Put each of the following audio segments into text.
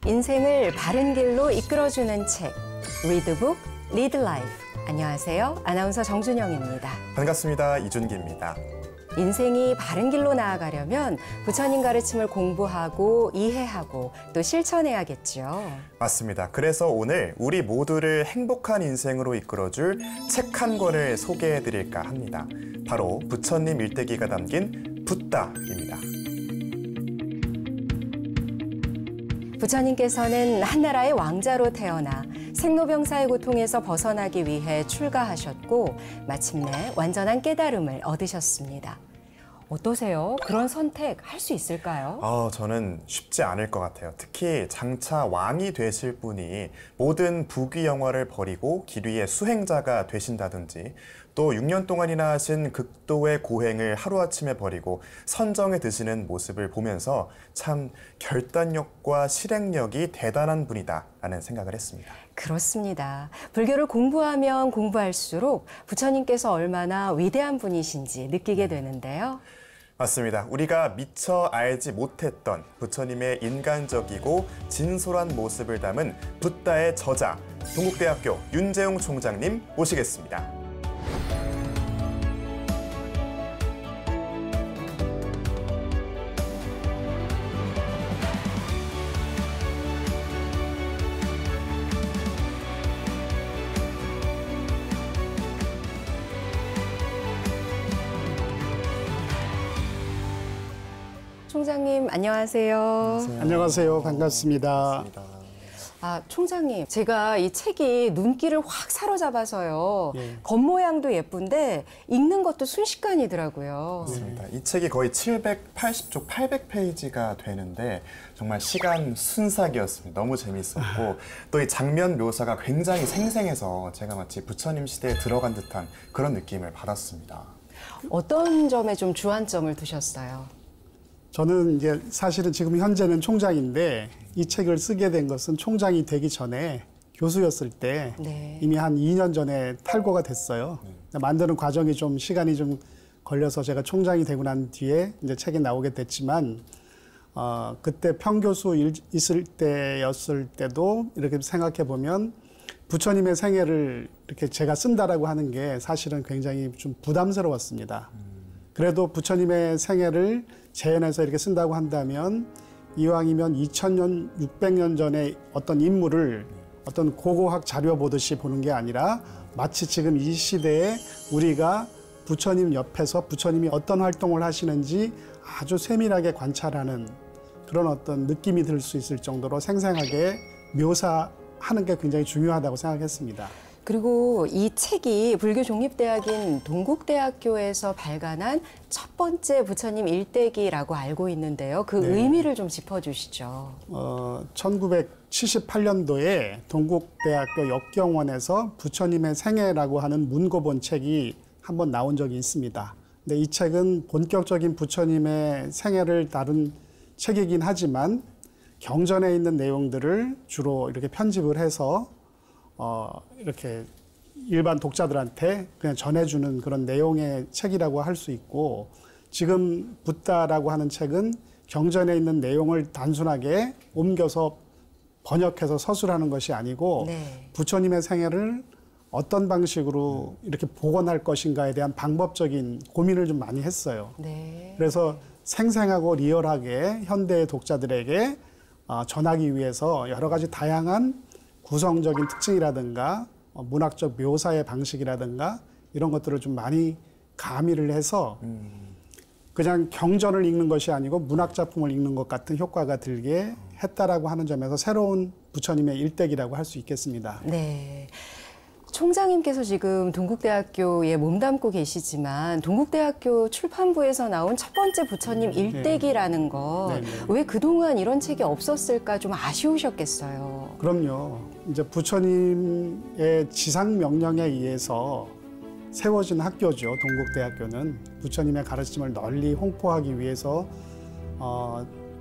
인생을 바른 길로 이끌어주는 책, 리드북, 리드라이프. 안녕하세요. 아나운서 정준영입니다. 반갑습니다. 이준기입니다. 인생이 바른 길로 나아가려면 부처님 가르침을 공부하고 이해하고 또 실천해야겠죠. 맞습니다. 그래서 오늘 우리 모두를 행복한 인생으로 이끌어줄 책 한 권을 소개해드릴까 합니다. 바로 부처님 일대기가 담긴 붓다입니다. 부처님께서는 한나라의 왕자로 태어나 생로병사의 고통에서 벗어나기 위해 출가하셨고 마침내 완전한 깨달음을 얻으셨습니다. 어떠세요? 그런 선택 할 수 있을까요? 저는 쉽지 않을 것 같아요. 특히 장차 왕이 되실 분이 모든 부귀영화를 버리고 길 위의 수행자가 되신다든지 또 6년 동안이나 하신 극도의 고행을 하루아침에 버리고 선정에 드시는 모습을 보면서 참 결단력과 실행력이 대단한 분이다라는 생각을 했습니다. 그렇습니다. 불교를 공부하면 공부할수록 부처님께서 얼마나 위대한 분이신지 느끼게 되는데요. 맞습니다. 우리가 미처 알지 못했던 부처님의 인간적이고 진솔한 모습을 담은 붓다의 저자, 동국대학교 윤재웅 총장님 모시겠습니다. 총장님 안녕하세요. 안녕하세요. 반갑습니다. 총장님, 제가 이 책이 눈길을 확 사로잡아서요. 겉모양도 예쁜데 읽는 것도 순식간이더라고요. 맞습니다. 이 책이 거의 780쪽 800페이지가 되는데 정말 시간 순삭이었습니다. 너무 재밌었고 또 이 장면 묘사가 굉장히 생생해서 제가 마치 부처님 시대에 들어간 듯한 그런 느낌을 받았습니다. 어떤 점에 좀 주안점을 두셨어요? 저는 이제 사실은 지금 현재는 총장인데 이 책을 쓰게 된 것은 총장이 되기 전에 교수였을 때 이미 한 2년 전에 탈고가 됐어요. 만드는 과정이 좀 시간이 좀 걸려서 제가 총장이 되고 난 뒤에 이제 책이 나오게 됐지만 그때 평교수 있을 때였을 때도 이렇게 생각해 보면 부처님의 생애를 이렇게 제가 쓴다라고 하는 게 사실은 굉장히 좀 부담스러웠습니다. 그래도 부처님의 생애를 재현해서 이렇게 쓴다고 한다면 이왕이면 2000년, 600년 전에 어떤 인물을 어떤 고고학 자료 보듯이 보는 게 아니라 마치 지금 이 시대에 우리가 부처님 옆에서 부처님이 어떤 활동을 하시는지 아주 세밀하게 관찰하는 그런 어떤 느낌이 들 수 있을 정도로 생생하게 묘사하는 게 굉장히 중요하다고 생각했습니다. 그리고 이 책이 불교 종립대학인 동국대학교에서 발간한 첫 번째 부처님 일대기라고 알고 있는데요. 그 의미를 좀 짚어주시죠. 1978년도에 동국대학교 역경원에서 부처님의 생애라고 하는 문고본 책이 한번 나온 적이 있습니다. 근데 이 책은 본격적인 부처님의 생애를 다룬 책이긴 하지만 경전에 있는 내용들을 주로 이렇게 편집을 해서 이렇게 일반 독자들한테 그냥 전해주는 그런 내용의 책이라고 할 수 있고 지금 붓다라고 하는 책은 경전에 있는 내용을 단순하게 옮겨서 번역해서 서술하는 것이 아니고 부처님의 생애를 어떤 방식으로 이렇게 복원할 것인가에 대한 방법적인 고민을 좀 많이 했어요. 그래서 생생하고 리얼하게 현대의 독자들에게 전하기 위해서 여러 가지 다양한 구성적인 특징이라든가 문학적 묘사의 방식이라든가 이런 것들을 좀 많이 가미를 해서 그냥 경전을 읽는 것이 아니고 문학작품을 읽는 것 같은 효과가 들게 했다라고 하는 점에서 새로운 부처님의 일대기라고 할 수 있겠습니다. 네. 총장님께서 지금 동국대학교에 몸담고 계시지만 동국대학교 출판부에서 나온 첫 번째 부처님 일대기라는 거 왜 그동안 이런 책이 없었을까 좀 아쉬우셨겠어요. 그럼요. 이제 부처님의 지상 명령에 의해서 세워진 학교죠. 동국대학교는 부처님의 가르침을 널리 홍보하기 위해서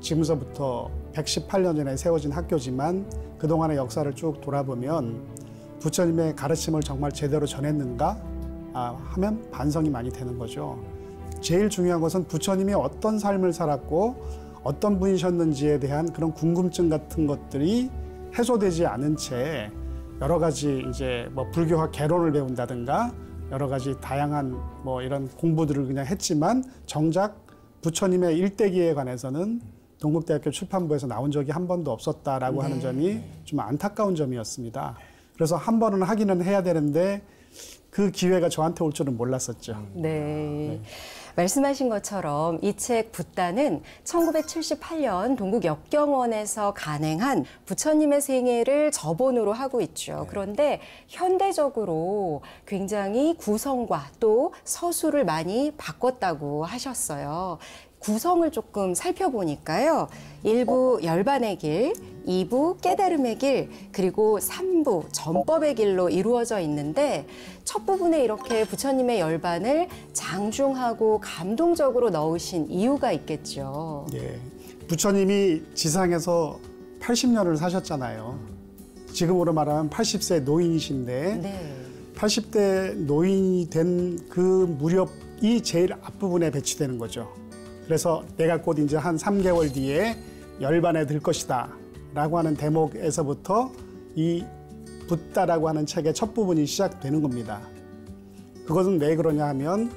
지금서부터 118년 전에 세워진 학교지만 그동안의 역사를 쭉 돌아보면 부처님의 가르침을 정말 제대로 전했는가 하면 반성이 많이 되는 거죠. 제일 중요한 것은 부처님이 어떤 삶을 살았고 어떤 분이셨는지에 대한 그런 궁금증 같은 것들이 해소되지 않은 채 여러 가지 이제 뭐 불교학 개론을 배운다든가 여러 가지 다양한 뭐 이런 공부들을 그냥 했지만 정작 부처님의 일대기에 관해서는 동국대학교 출판부에서 나온 적이 한 번도 없었다라고 하는 점이 좀 안타까운 점이었습니다. 그래서 한 번은 하기는 해야 되는데 그 기회가 저한테 올 줄은 몰랐었죠. 네. 말씀하신 것처럼 이 책 붓다는 1978년 동국 역경원에서 간행한 부처님의 생애를 저본으로 하고 있죠. 그런데 현대적으로 굉장히 구성과 또 서술을 많이 바꿨다고 하셨어요. 구성을 조금 살펴보니까요. 1부 열반의 길, 2부 깨달음의 길, 그리고 3부 전법의 길로 이루어져 있는데 첫 부분에 이렇게 부처님의 열반을 장중하고 감동적으로 넣으신 이유가 있겠죠. 예, 부처님이 지상에서 80년을 사셨잖아요. 지금으로 말하면 80세 노인이신데 네. 80대 노인이 된 그 무렵이 제일 앞부분에 배치되는 거죠. 그래서 내가 곧 이제 한 3개월 뒤에 열반에 들 것이다 라고 하는 대목에서부터 이 붓다라고 하는 책의 첫 부분이 시작되는 겁니다. 그것은 왜 그러냐 하면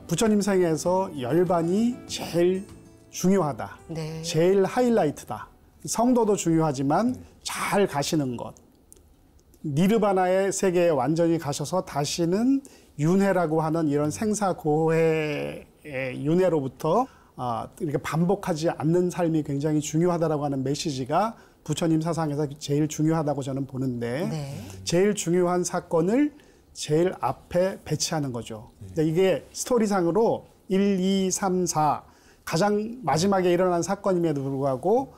부처님 생에서 열반이 제일 중요하다. 네. 제일 하이라이트다. 성도도 중요하지만 잘 가시는 것. 니르바나의 세계에 완전히 가셔서 다시는 윤회라고 하는 이런 생사고회의 윤회로부터 이렇게 반복하지 않는 삶이 굉장히 중요하다라고 하는 메시지가 부처님 사상에서 제일 중요하다고 저는 보는데 네. 제일 중요한 사건을 제일 앞에 배치하는 거죠. 근데 이게 스토리상으로 1, 2, 3, 4 가장 마지막에 일어난 사건임에도 불구하고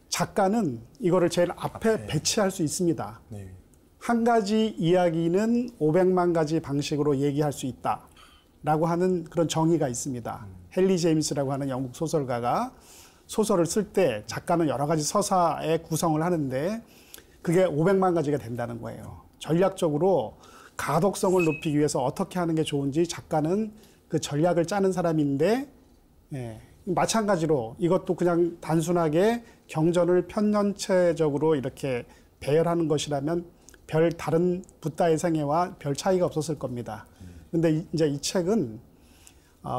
작가는 이거를 제일 앞에 배치할 수 있습니다. 네. 한 가지 이야기는 500만 가지 방식으로 얘기할 수 있다라고 하는 그런 정의가 있습니다. 헨리 제임스라고 하는 영국 소설가가 소설을 쓸 때 작가는 여러 가지 서사의 구성을 하는데 그게 500만 가지가 된다는 거예요. 전략적으로 가독성을 높이기 위해서 어떻게 하는 게 좋은지 작가는 그 전략을 짜는 사람인데 마찬가지로 이것도 그냥 단순하게 경전을 편연체적으로 이렇게 배열하는 것이라면 별 다른 붓다의 생애와 별 차이가 없었을 겁니다. 근데 이제 이 책은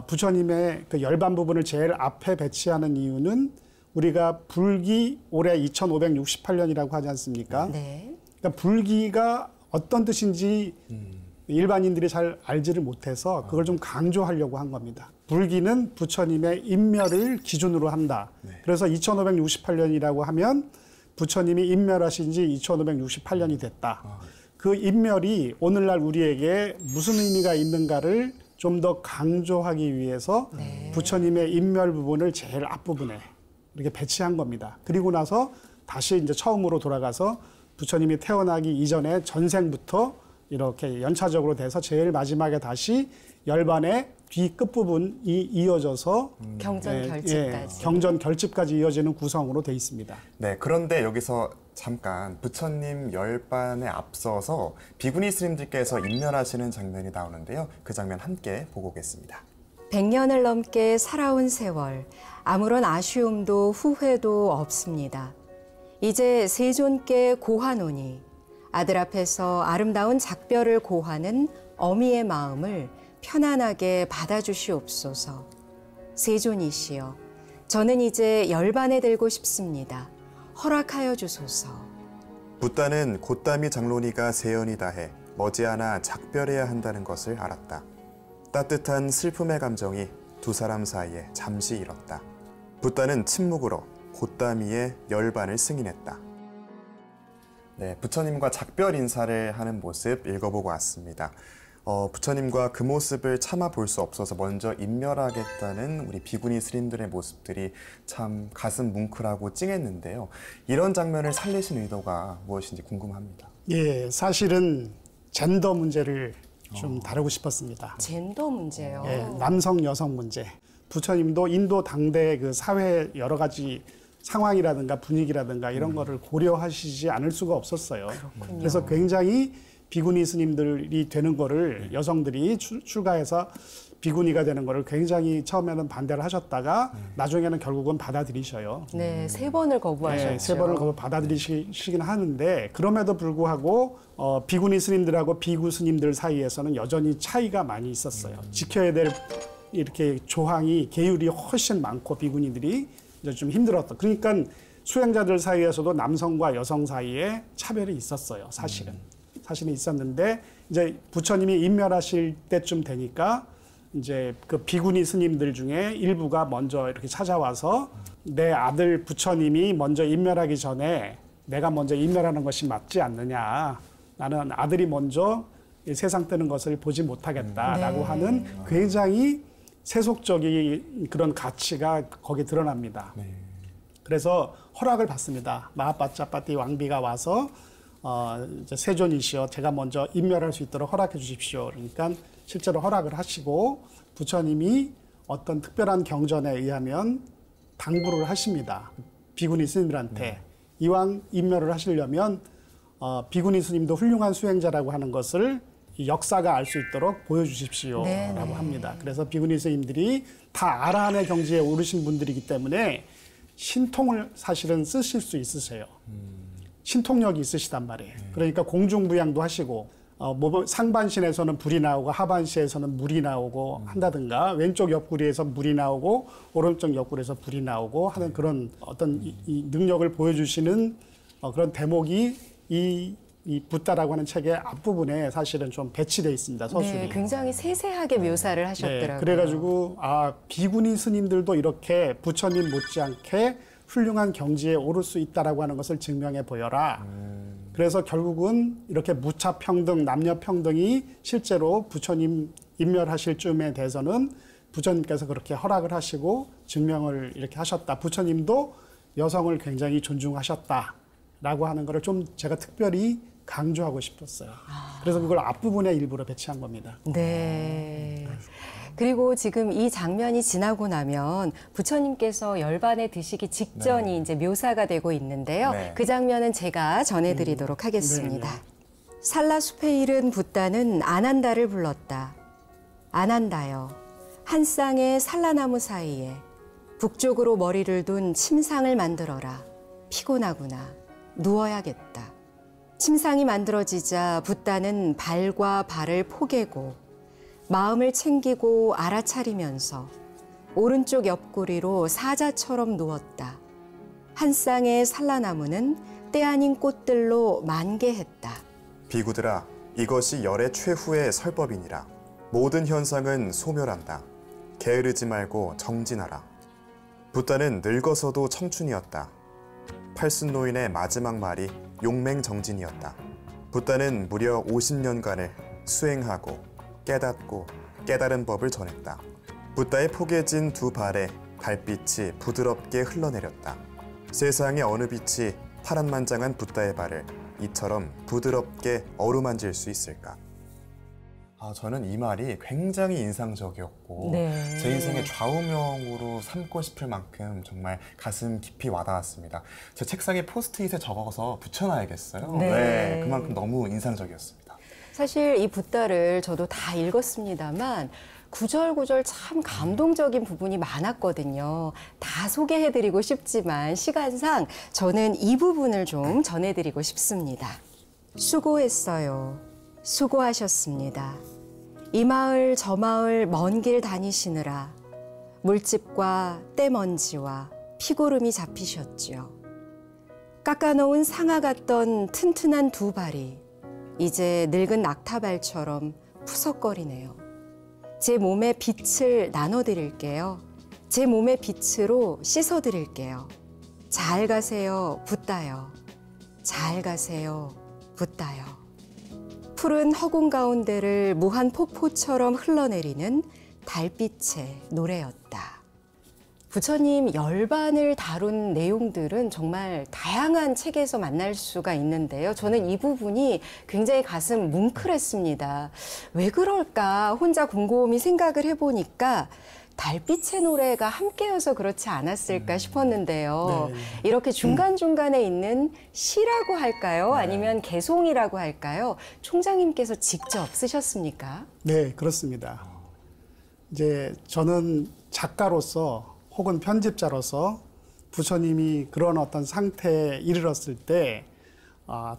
부처님의 그 열반 부분을 제일 앞에 배치하는 이유는 우리가 불기 올해 2568년이라고 하지 않습니까? 네. 그러니까 불기가 어떤 뜻인지 일반인들이 잘 알지를 못해서 그걸 좀 강조하려고 한 겁니다. 불기는 부처님의 인멸을 기준으로 한다. 그래서 2568년이라고 하면 부처님이 인멸하신 지 2568년이 됐다. 그 인멸이 오늘날 우리에게 무슨 의미가 있는가를 좀 더 강조하기 위해서 부처님의 인멸 부분을 제일 앞부분에 이렇게 배치한 겁니다. 그리고 나서 다시 이제 처음으로 돌아가서 부처님이 태어나기 이전에 전생부터 이렇게 연차적으로 돼서 제일 마지막에 다시 열반의 뒤 끝부분이 이어져서 경전 결집까지. 경전 결집까지 이어지는 구성으로 돼 있습니다. 네, 그런데 여기서 잠깐 부처님 열반에 앞서서 비구니 스님들께서 인멸하시는 장면이 나오는데요. 그 장면 함께 보고 오겠습니다. 100년을 넘게 살아온 세월, 아무런 아쉬움도 후회도 없습니다. 이제 세존께 고하노니 아들 앞에서 아름다운 작별을 고하는 어미의 마음을 편안하게 받아주시옵소서. 세존이시여, 저는 이제 열반에 들고 싶습니다. 허락하여 주소서. 붓다는 곧다미 장로니가 세연이 다해 머지않아 작별해야 한다는 것을 알았다. 따뜻한 슬픔의 감정이 두 사람 사이에 잠시 일었다. 붓다는 침묵으로 곧다미의 열반을 승인했다. 네, 부처님과 작별 인사를 하는 모습 읽어보고 왔습니다. 부처님과 그 모습을 참아 볼 수 없어서 먼저 인멸하겠다는 우리 비구니 스님들의 모습들이 참 가슴 뭉클하고 찡했는데요. 이런 장면을 살리신 의도가 무엇인지 궁금합니다. 예, 사실은 젠더 문제를 좀 다루고 싶었습니다. 젠더 문제요. 예, 남성 여성 문제. 부처님도 인도 당대 그 사회 여러 가지 상황이라든가 분위기라든가 이런 거를 고려하시지 않을 수가 없었어요. 그렇군요. 그래서 굉장히 비구니 스님들이 되는 거를 여성들이 출가해서 비구니가 되는 거를 굉장히 처음에는 반대를 하셨다가 나중에는 결국은 받아들이셔요. 네, 3번을 거부하셨죠. 네, 3번을 받아들이시긴 하는데 그럼에도 불구하고 비구니 스님들하고 비구 스님들 사이에서는 여전히 차이가 많이 있었어요. 지켜야 될 이렇게 조항이 계율이 훨씬 많고 비구니들이 이제 좀 힘들었다. 그러니까 수행자들 사이에서도 남성과 여성 사이에 차별이 있었어요. 사실은 있었는데 이제 부처님이 인멸하실 때쯤 되니까 이제 그 비구니 스님들 중에 일부가 먼저 이렇게 찾아와서 내 아들 부처님이 먼저 인멸하기 전에 내가 먼저 인멸하는 것이 맞지 않느냐. 나는 아들이 먼저 세상 뜨는 것을 보지 못하겠다라고 하는 굉장히 세속적인 그런 가치가 거기에 드러납니다. 그래서 허락을 받습니다. 마하빠짜빠띠 왕비가 와서 이제 세존이시여 제가 먼저 인멸할 수 있도록 허락해 주십시오. 그러니까 실제로 허락을 하시고 부처님이 어떤 특별한 경전에 의하면 당부를 하십니다. 비구니 스님들한테 이왕 인멸을 하시려면 비구니 스님도 훌륭한 수행자라고 하는 것을 이 역사가 알 수 있도록 보여주십시오라고 합니다. 그래서 비구니 스님들이 다 아라한의 경지에 오르신 분들이기 때문에 신통을 사실은 쓰실 수 있으세요. 신통력이 있으시단 말이에요. 그러니까 공중부양도 하시고 상반신에서는 불이 나오고 하반신에서는 물이 나오고 한다든가 왼쪽 옆구리에서 물이 나오고 오른쪽 옆구리에서 불이 나오고 하는 그런 어떤 이 능력을 보여주시는 그런 대목이 이 붓다라고 하는 책의 앞부분에 사실은 좀 배치되어 있습니다. 서술이. 네, 굉장히 세세하게 묘사를 하셨더라고요. 네, 그래가지고 비구니 스님들도 이렇게 부처님 못지않게 훌륭한 경지에 오를 수 있다라고 하는 것을 증명해 보여라. 그래서 결국은 이렇게 무차평등, 남녀평등이 실제로 부처님 인멸하실 쯤에 대해서는 부처님께서 그렇게 허락을 하시고 증명을 이렇게 하셨다. 부처님도 여성을 굉장히 존중하셨다라고 하는 것을 좀 제가 특별히 강조하고 싶었어요. 그래서 그걸 앞부분에 일부러 배치한 겁니다. 네. 그리고 지금 이 장면이 지나고 나면 부처님께서 열반에 드시기 직전이 이제 묘사가 되고 있는데요. 그 장면은 제가 전해드리도록 하겠습니다. 산라숲에 이른 붓다는 아난다를 불렀다. 아난다여, 한 쌍의 산라나무 사이에 북쪽으로 머리를 둔 침상을 만들어라. 피곤하구나. 누워야겠다. 침상이 만들어지자 붓다는 발과 발을 포개고 마음을 챙기고 알아차리면서 오른쪽 옆구리로 사자처럼 누웠다. 한 쌍의 산라나무는 때 아닌 꽃들로 만개했다. 비구들아, 이것이 열의 최후의 설법이니라. 모든 현상은 소멸한다. 게으르지 말고 정진하라. 붓다는 늙어서도 청춘이었다. 팔순노인의 마지막 말이 용맹정진이었다. 붓다는 무려 50년간을 수행하고 깨닫고 깨달은 법을 전했다. 붓다의 포개진 두 발에 달빛이 부드럽게 흘러내렸다. 세상의 어느 빛이 파란만장한 붓다의 발을 이처럼 부드럽게 어루만질 수 있을까? 저는 이 말이 굉장히 인상적이었고 제 인생의 좌우명으로 삼고 싶을 만큼 정말 가슴 깊이 와닿았습니다. 제 책상에 포스트잇에 적어서 붙여놔야겠어요. 네, 그만큼 너무 인상적이었습니다. 사실 이 붓다를 저도 다 읽었습니다만 구절구절 참 감동적인 부분이 많았거든요. 다 소개해드리고 싶지만 시간상 저는 이 부분을 좀 전해드리고 싶습니다. 수고했어요. 수고하셨습니다. 이 마을 저 마을 먼 길 다니시느라 물집과 때먼지와 피고름이 잡히셨지요. 깎아놓은 상아 같던 튼튼한 두 발이 이제 늙은 낙타발처럼 푸석거리네요. 제 몸에 빛을 나눠드릴게요. 제 몸의 빛으로 씻어드릴게요. 잘 가세요, 붓다요. 잘 가세요, 붓다요. 푸른 허공 가운데를 무한 폭포처럼 흘러내리는 달빛의 노래였다. 부처님 열반을 다룬 내용들은 정말 다양한 책에서 만날 수가 있는데요. 저는 이 부분이 굉장히 가슴 뭉클했습니다. 왜 그럴까 혼자 곰곰이 생각을 해보니까 달빛의 노래가 함께여서 그렇지 않았을까 싶었는데요. 네. 이렇게 중간중간에 있는 시라고 할까요? 아니면 개송이라고 할까요? 총장님께서 직접 쓰셨습니까? 네, 그렇습니다. 이제 저는 작가로서 혹은 편집자로서 부처님이 그런 어떤 상태에 이르렀을 때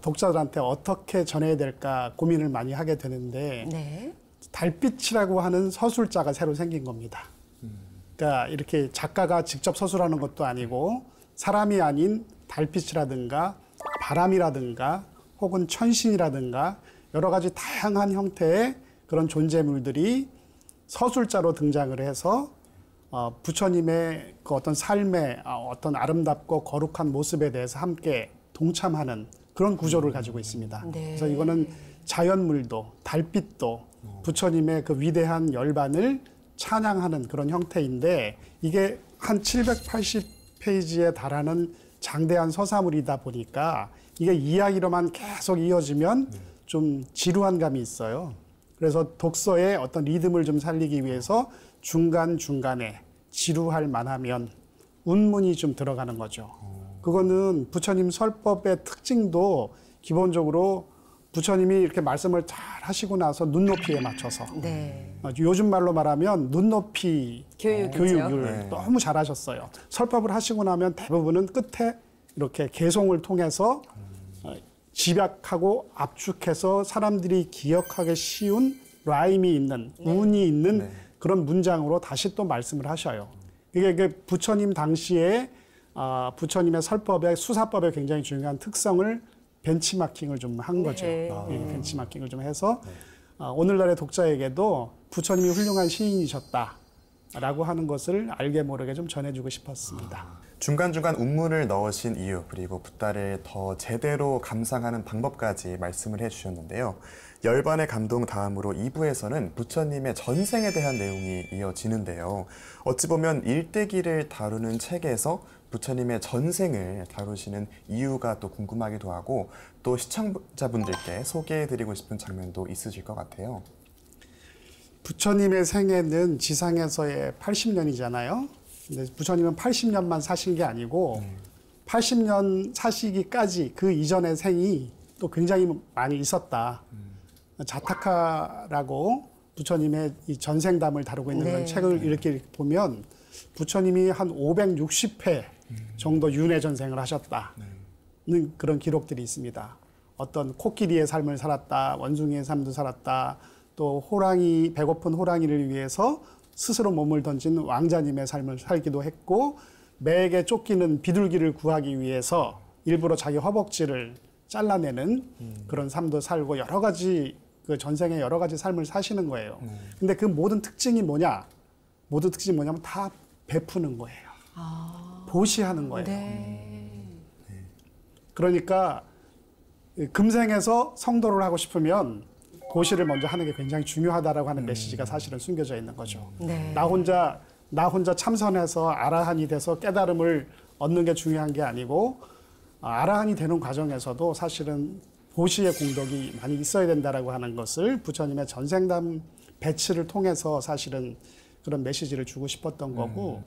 독자들한테 어떻게 전해야 될까 고민을 많이 하게 되는데 네. 달빛이라고 하는 서술자가 새로 생긴 겁니다. 그러니까 이렇게 작가가 직접 서술하는 것도 아니고 사람이 아닌 달빛이라든가 바람이라든가 혹은 천신이라든가 여러 가지 다양한 형태의 그런 존재물들이 서술자로 등장을 해서 부처님의 그 어떤 삶의 어떤 아름답고 거룩한 모습에 대해서 함께 동참하는 그런 구조를 가지고 있습니다. 네. 그래서 이거는 자연물도 달빛도 부처님의 그 위대한 열반을 찬양하는 그런 형태인데 이게 한 780페이지에 달하는 장대한 서사물이다 보니까 이게 이야기로만 계속 이어지면 좀 지루한 감이 있어요. 그래서 독서의 어떤 리듬을 좀 살리기 위해서 중간중간에 지루할 만하면 운문이 좀 들어가는 거죠. 그거는 부처님 설법의 특징도 기본적으로 부처님이 이렇게 말씀을 잘 하시고 나서 눈높이에 맞춰서 네. 요즘 말로 말하면 눈높이 교육이죠. 교육을 너무 잘하셨어요. 설법을 하시고 나면 대부분은 끝에 이렇게 개송을 통해서 집약하고 압축해서 사람들이 기억하기 쉬운 라임이 있는 운이 있는 그런 문장으로 다시 또 말씀을 하셔요. 이게 그 부처님 당시에 부처님의 설법의 수사법의 굉장히 중요한 특성을 벤치마킹을 좀 한 거죠. 네. 벤치마킹을 좀 해서 오늘날의 독자에게도 부처님이 훌륭한 시인이셨다라고 하는 것을 알게 모르게 좀 전해주고 싶었습니다. 중간중간 운문을 넣으신 이유, 그리고 붓다를 더 제대로 감상하는 방법까지 말씀을 해주셨는데요. 열반의 감동 다음으로 2부에서는 부처님의 전생에 대한 내용이 이어지는데요. 어찌 보면 일대기를 다루는 책에서 부처님의 전생을 다루시는 이유가 또 궁금하기도 하고 또 시청자분들께 소개해드리고 싶은 장면도 있으실 것 같아요. 부처님의 생애는 지상에서의 80년이잖아요. 근데 부처님은 80년만 사신 게 아니고 80년 사시기까지 그 이전의 생이 또 굉장히 많이 있었다. 자타카라고 부처님의 이 전생담을 다루고 있는 그런 책을 이렇게 보면 부처님이 한 560회 정도 윤회 전생을 하셨다는 그런 기록들이 있습니다. 어떤 코끼리의 삶을 살았다, 원숭이의 삶도 살았다, 또 호랑이, 배고픈 호랑이를 위해서 스스로 몸을 던진 왕자님의 삶을 살기도 했고, 매에게 쫓기는 비둘기를 구하기 위해서 일부러 자기 허벅지를 잘라내는 그런 삶도 살고 여러 가지 그 전생에 여러 가지 삶을 사시는 거예요. 근데 그 모든 특징이 뭐냐? 모든 특징이 뭐냐면 다 베푸는 거예요. 보시하는 거예요. 네. 그러니까 금생에서 성도를 하고 싶으면 보시를 먼저 하는 게 굉장히 중요하다라고 하는 메시지가 사실은 숨겨져 있는 거죠. 네. 나 혼자 참선해서 아라한이 돼서 깨달음을 얻는 게 중요한 게 아니고 아라한이 되는 과정에서도 사실은 보시의 공덕이 많이 있어야 된다라고 하는 것을 부처님의 전생담 배치를 통해서 사실은 그런 메시지를 주고 싶었던 거고,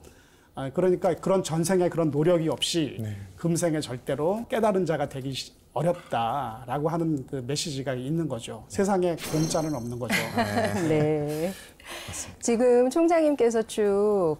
그러니까 그런 전생에 그런 노력이 없이 금생에 절대로 깨달은 자가 되기 어렵다라고 하는 그 메시지가 있는 거죠. 세상에 공짜는 없는 거죠. 네. 지금 총장님께서 쭉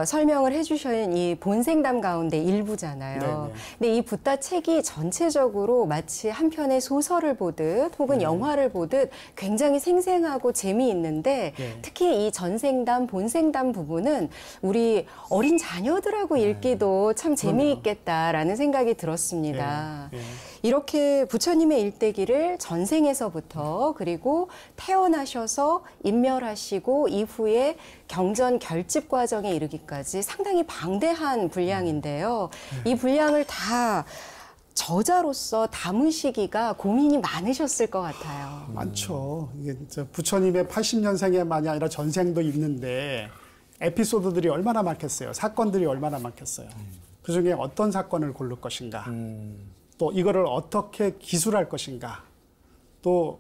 설명을 해주신 이 본생담 가운데 일부잖아요. 네네. 근데 이 붓다 책이 전체적으로 마치 한 편의 소설을 보듯 혹은 영화를 보듯 굉장히 생생하고 재미있는데 네. 특히 이 전생담, 본생담 부분은 우리 어린 자녀들하고 읽기도 참 재미있겠다라는 생각이 들었습니다. 네. 네. 이렇게 부처님의 일대기를 전생에서부터 그리고 태어나셔서 인멸하시고 이후에 경전 결집 과정에 이르기까지 상당히 방대한 분량인데요. 이 분량을 다 저자로서 담으시기가 고민이 많으셨을 것 같아요. 많죠. 이게 부처님의 80년생에만이 아니라 전생도 있는데 에피소드들이 얼마나 많겠어요. 사건들이 얼마나 많겠어요. 그중에 어떤 사건을 고를 것인가. 또 이거를 어떻게 기술할 것인가. 또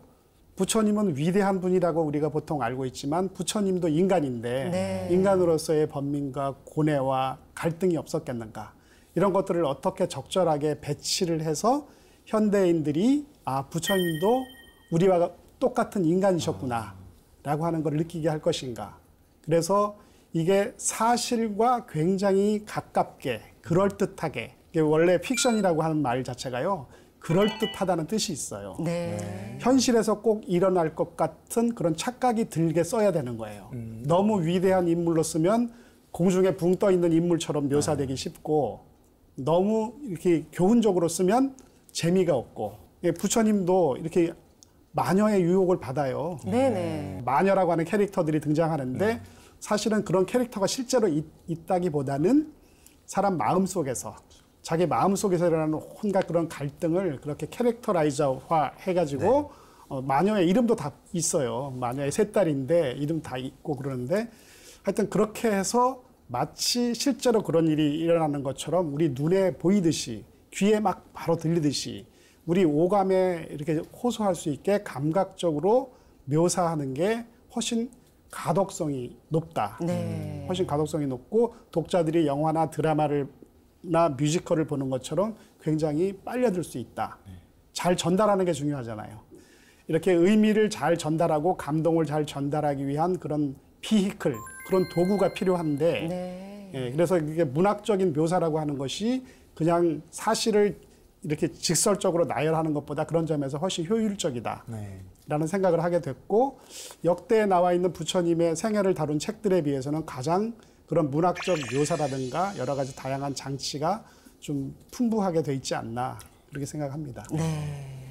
부처님은 위대한 분이라고 우리가 보통 알고 있지만 부처님도 인간인데 네. 인간으로서의 번민과 고뇌와 갈등이 없었겠는가. 이런 것들을 어떻게 적절하게 배치를 해서 현대인들이 부처님도 우리와 똑같은 인간이셨구나 라고 하는 걸 느끼게 할 것인가. 그래서 이게 사실과 굉장히 가깝게 그럴듯하게, 이게 원래 픽션이라고 하는 말 자체가요, 그럴듯하다는 뜻이 있어요. 네. 현실에서 꼭 일어날 것 같은 그런 착각이 들게 써야 되는 거예요. 너무 위대한 인물로 쓰면 공중에 붕 떠 있는 인물처럼 묘사되기 쉽고, 너무 이렇게 교훈적으로 쓰면 재미가 없고, 부처님도 이렇게 마녀의 유혹을 받아요. 네네. 마녀라고 하는 캐릭터들이 등장하는데 사실은 그런 캐릭터가 실제로 있다기보다는 사람 마음속에서, 자기 마음속에서 일어나는 온갖 그런 갈등을 그렇게 캐릭터라이저화 해가지고 마녀의 이름도 다 있어요. 마녀의 세 딸인데 이름 다 있고 그러는데, 하여튼 그렇게 해서 마치 실제로 그런 일이 일어나는 것처럼 우리 눈에 보이듯이, 귀에 막 바로 들리듯이 우리 오감에 이렇게 호소할 수 있게 감각적으로 묘사하는 게 훨씬 가독성이 높다. 네. 훨씬 가독성이 높고, 독자들이 영화나 드라마나 뮤지컬을 보는 것처럼 굉장히 빨려들 수 있다. 잘 전달하는 게 중요하잖아요. 이렇게 의미를 잘 전달하고 감동을 잘 전달하기 위한 그런 비히클, 그런 도구가 필요한데, 네. 예, 그래서 이게 문학적인 묘사라고 하는 것이 그냥 사실을 이렇게 직설적으로 나열하는 것보다 그런 점에서 훨씬 효율적이다. 네. 라는 생각을 하게 됐고, 역대에 나와 있는 부처님의 생애를 다룬 책들에 비해서는 가장 그런 문학적 묘사라든가 여러 가지 다양한 장치가 좀 풍부하게 돼 있지 않나, 그렇게 생각합니다. 네.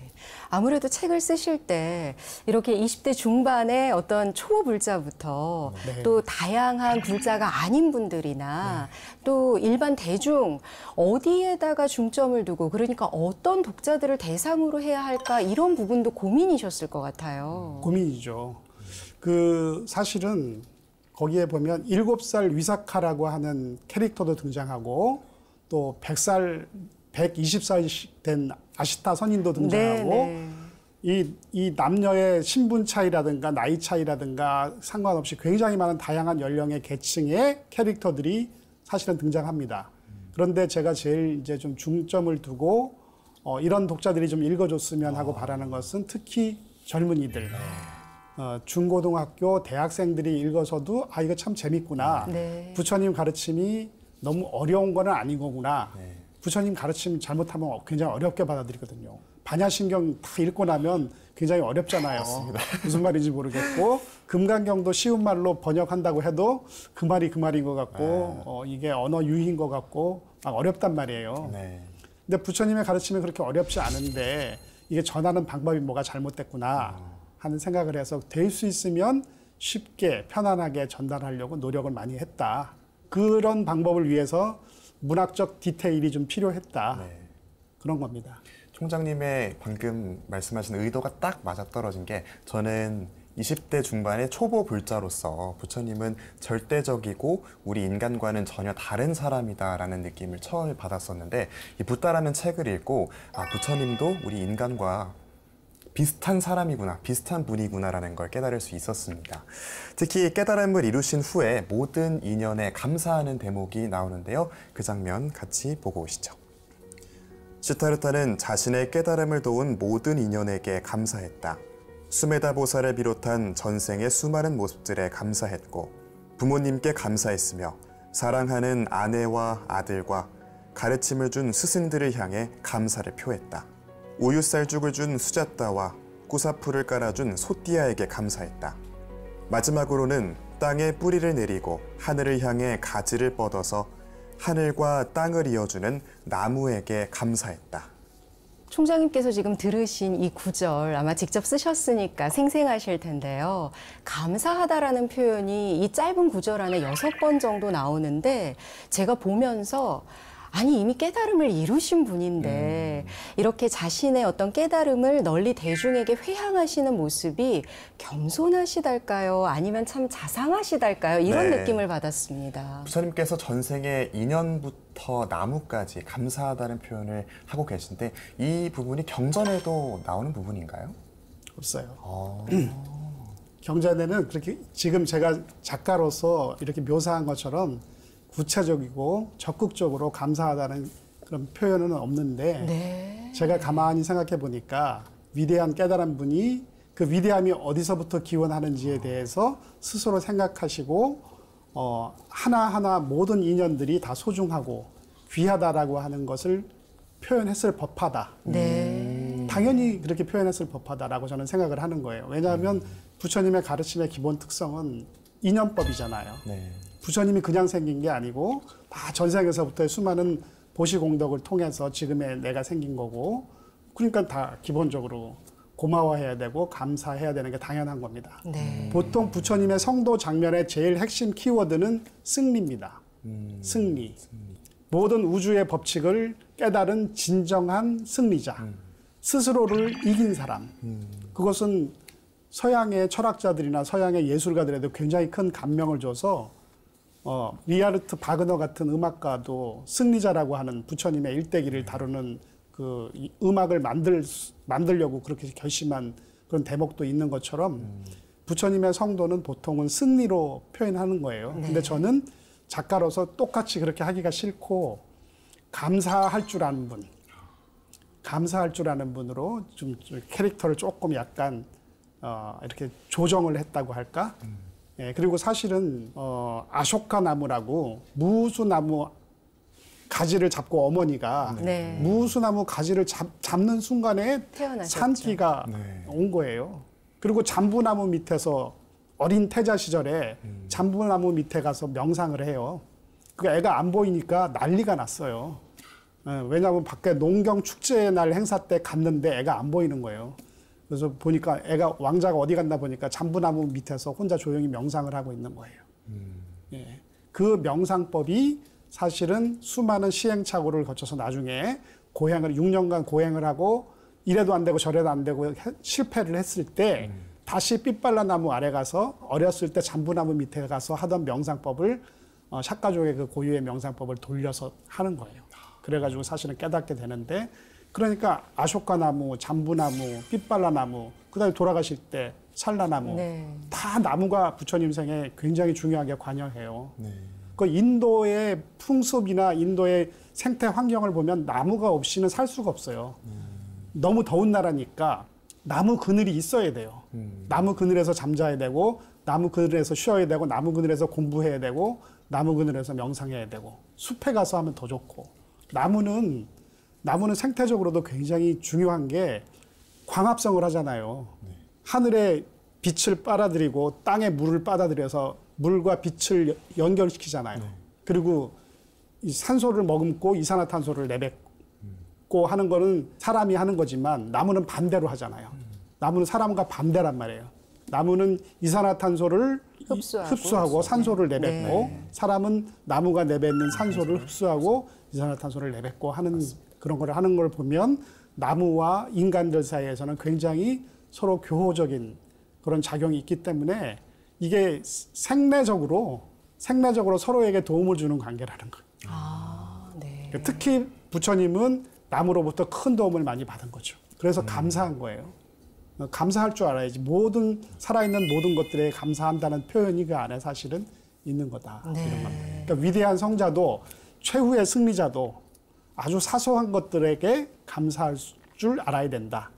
아무래도 책을 쓰실 때 이렇게 20대 중반의 어떤 초보불자부터 네. 또 다양한 불자가 아닌 분들이나 또 일반 대중 어디에다가 중점을 두고, 그러니까 어떤 독자들을 대상으로 해야 할까, 이런 부분도 고민이셨을 것 같아요. 고민이죠. 사실은 거기에 보면 7살 위사카라고 하는 캐릭터도 등장하고, 또 120살 된 아시타 선인도 등장하고, 네, 이 남녀의 신분 차이라든가 나이 차이라든가 상관없이 굉장히 많은 다양한 연령의 계층의 캐릭터들이 사실은 등장합니다. 그런데 제가 제일 이제 좀 중점을 두고 이런 독자들이 좀 읽어줬으면 하고 바라는 것은 특히 젊은이들, 중고등학교 대학생들이 읽어서도 이거 참 재밌구나. 네. 부처님 가르침이 너무 어려운 건 아닌 거구나. 부처님 가르침 잘못하면 굉장히 어렵게 받아들이거든요. 반야신경 다 읽고 나면 굉장히 어렵잖아요. 무슨 말인지 모르겠고, 금강경도 쉬운 말로 번역한다고 해도 그 말이 그 말인 것 같고, 이게 언어 유희인 것 같고 막 어렵단 말이에요. 네. 근데 부처님의 가르침이 그렇게 어렵지 않은데 이게 전하는 방법이 뭐가 잘못됐구나 하는 생각을 해서 될 수 있으면 쉽게 편안하게 전달하려고 노력을 많이 했다. 그런 방법을 위해서 문학적 디테일이 좀 필요했다. 그런 겁니다. 총장님의 방금 말씀하신 의도가 딱 맞아떨어진 게, 저는 20대 중반의 초보 불자로서 부처님은 절대적이고 우리 인간과는 전혀 다른 사람이다라는 느낌을 처음에 받았었는데, 이 붓다라는 책을 읽고 부처님도 우리 인간과 비슷한 사람이구나, 비슷한 분이구나라는 걸 깨달을 수 있었습니다. 특히 깨달음을 이루신 후에 모든 인연에 감사하는 대목이 나오는데요. 그 장면 같이 보고 오시죠. 시타르타는 자신의 깨달음을 도운 모든 인연에게 감사했다. 수메다 보살을 비롯한 전생의 수많은 모습들에 감사했고, 부모님께 감사했으며 사랑하는 아내와 아들과 가르침을 준 스승들을 향해 감사를 표했다. 우유쌀죽을 준 수자따와 꾸사풀을 깔아준 소띠아에게 감사했다. 마지막으로는 땅에 뿌리를 내리고 하늘을 향해 가지를 뻗어서 하늘과 땅을 이어주는 나무에게 감사했다. 총장님께서 지금 들으신 이 구절 아마 직접 쓰셨으니까 생생하실 텐데요. 감사하다라는 표현이 이 짧은 구절 안에 6번 정도 나오는데, 제가 보면서 아니 이미 깨달음을 이루신 분인데 이렇게 자신의 어떤 깨달음을 널리 대중에게 회향하시는 모습이 겸손하시달까요? 아니면 참 자상하시달까요? 이런 네. 느낌을 받았습니다. 부처님께서 전생에 인연부터 나무까지 감사하다는 표현을 하고 계신데, 이 부분이 경전에도 나오는 부분인가요? 없어요. 경자대는 그렇게 지금 제가 작가로서 이렇게 묘사한 것처럼 구체적이고 적극적으로 감사하다는 그런 표현은 없는데 네. 제가 가만히 생각해 보니까 위대한 깨달은 분이 그 위대함이 어디서부터 기원하는지에 대해서 스스로 생각하시고 하나하나 모든 인연들이 다 소중하고 귀하다라고 하는 것을 표현했을 법하다. 네. 당연히 그렇게 표현했을 법하다라고 저는 생각을 하는 거예요. 왜냐하면 부처님의 가르침의 기본 특성은 인연법이잖아요. 네. 부처님이 그냥 생긴 게 아니고 다 전생에서부터의 수많은 보시공덕을 통해서 지금의 내가 생긴 거고, 그러니까 다 기본적으로 고마워해야 되고 감사해야 되는 게 당연한 겁니다. 네. 보통 부처님의 성도 장면의 제일 핵심 키워드는 승리입니다. 승리. 모든 우주의 법칙을 깨달은 진정한 승리자. 스스로를 이긴 사람. 그것은 서양의 철학자들이나 서양의 예술가들에도 굉장히 큰 감명을 줘서 리하르트 바그너 같은 음악가도 승리자라고 하는 부처님의 일대기를 다루는 그 음악을 만들려고 그렇게 결심한 그런 대목도 있는 것처럼 부처님의 성도는 보통은 승리로 표현하는 거예요. 근데 저는 작가로서 똑같이 그렇게 하기가 싫고 감사할 줄 아는 분, 감사할 줄 아는 분으로 좀 캐릭터를 조금 약간 이렇게 조정을 했다고 할까? 예, 그리고 사실은 아쇼카 나무라고 무수나무 가지를 잡고 어머니가 네. 무수나무 가지를 잡는 순간에 태어나셨죠. 산기가 온 거예요. 그리고 잠부나무 밑에서 어린 태자 시절에 잠부나무 밑에 가서 명상을 해요. 그 애가 안 보이니까 난리가 났어요. 예, 왜냐하면 밖에 농경 축제 날 행사 때 갔는데 애가 안 보이는 거예요. 그래서 보니까 애가 왕자가 어디 갔나 보니까 잠부나무 밑에서 혼자 조용히 명상을 하고 있는 거예요. 예, 그 명상법이 사실은 수많은 시행착오를 거쳐서 나중에 6년간 고행을 하고 이래도 안 되고 저래도 안 되고 실패를 했을 때 다시 삐빨라나무 아래 가서 어렸을 때 잠부나무 밑에 가서 하던 명상법을 샤카족의 그 고유의 명상법을 돌려서 하는 거예요. 그래가지고 사실은 깨닫게 되는데, 그러니까 아쇼카나무, 잠부나무, 삐빨라나무, 그다음에 돌아가실 때 찰나나무, 다 나무가 부처님 생에 굉장히 중요하게 관여해요. 그 인도의 풍습이나 인도의 생태 환경을 보면 나무가 없이는 살 수가 없어요. 너무 더운 나라니까 나무 그늘이 있어야 돼요. 나무 그늘에서 잠자야 되고, 나무 그늘에서 쉬어야 되고, 나무 그늘에서 공부해야 되고, 나무 그늘에서 명상해야 되고, 숲에 가서 하면 더 좋고. 나무는 생태적으로도 굉장히 중요한 게 광합성을 하잖아요. 하늘에 빛을 빨아들이고 땅에 물을 빨아들여서 물과 빛을 연결시키잖아요. 그리고 이 산소를 머금고 이산화탄소를 내뱉고 하는 거는 사람이 하는 거지만 나무는 반대로 하잖아요. 나무는 사람과 반대란 말이에요. 나무는 이산화탄소를 흡수하고 산소를 내뱉고, 사람은 나무가 내뱉는 산소를 흡수하고 이산화탄소를 내뱉고 하는 그런 걸 하는 걸 보면 나무와 인간들 사이에서는 굉장히 서로 교호적인 그런 작용이 있기 때문에 이게 생내적으로 서로에게 도움을 주는 관계라는 거예요. 네. 특히 부처님은 나무로부터 큰 도움을 많이 받은 거죠. 그래서 감사한 거예요. 감사할 줄 알아야지. 살아있는 모든 것들에 감사한다는 표현이 그 안에 사실은 있는 거다. 이런 겁니다. 그러니까 위대한 성자도 최후의 승리자도 아주 사소한 것들에게 감사할 줄 알아야 된다.